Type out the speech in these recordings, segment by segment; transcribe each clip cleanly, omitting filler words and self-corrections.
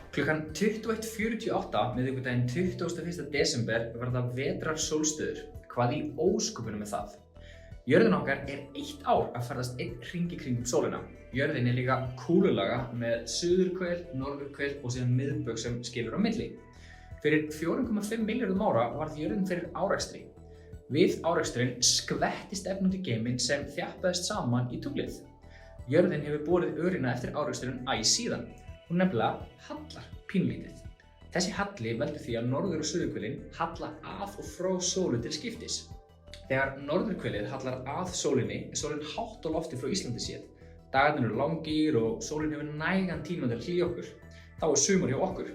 Klukkan 21:48 miðvikudaginn 21. desember verða vetrarsólstöður. Hvað í ósköpunum er það? Jörðin okkar er 1 ár að ferðast einn hring í kringum sólina. Jörðin er líka kúlulaga með suðurhvel, norðurhvel og síðan miðbaug sem skilur á milli. Fyrir 4,5 milljörðum ára varð jörðin fyrir árekstri. Við áreksturinn skvettist efni út í geiminn sem þjappaðist saman í tunglið. Jörðin hefur borið örina eftir áreksturinn æ síðan. Hún nefnilega hallar pínlítið. Þessi halli veldur því að norður- og suðurhvelin hallar að og frá sólu til skiptis. Þegar norðurhvelið hallar að sólinni er sólin hátt á lofti frá Íslandi séð. Dagarnir eru langir og sólin hefur nægan tíma til að hlýja okkur. Þá er sumar hjá okkur.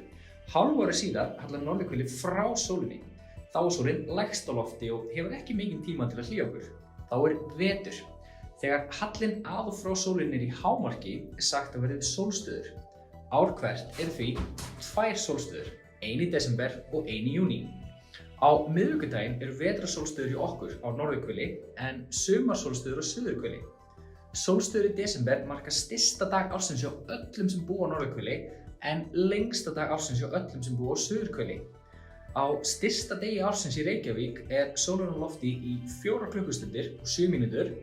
Hálfu ári síðar hallar norðurhvelið frá sólinni. Þá er sólin lægst á lofti og hefur ekki mikinn tíma til að hlýja okkur. Þá er vetur. Þegar hallinn að og frá sólinni er í hámarki er sagt að verði sólstöður. Ár hvert eru því 2 sólstöður, ein í desember og ein í júní. Á miðvikudaginn eru vetrarsólstöður hjá okkur á norðurhveli en sumarsólstöður á suðurhveli. Sólstöður í desember marka stysta dag ársins hjá öllum sem búa á norðurhveli en lengsta dag ársins hjá öllum sem búa á suðurhveli. Á stysta degi ársins í Reykjavík er sólin á lofti í 4 klukkustundir og 7 mínútur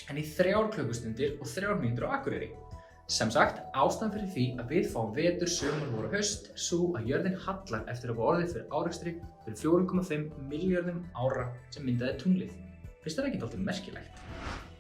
en í 3 klukkustundir og 3 mínútur á Akureyri. Sem sagt, ástæðan fyrir því að við fáum vetur, sumar, vor og haust er sú að jörðin hallar eftir að hafa orðið fyrir árekstri fyrir 4,5 milljörðum ára sem myndaði tunglið. Finnst þér ekki dálítið merkilegt?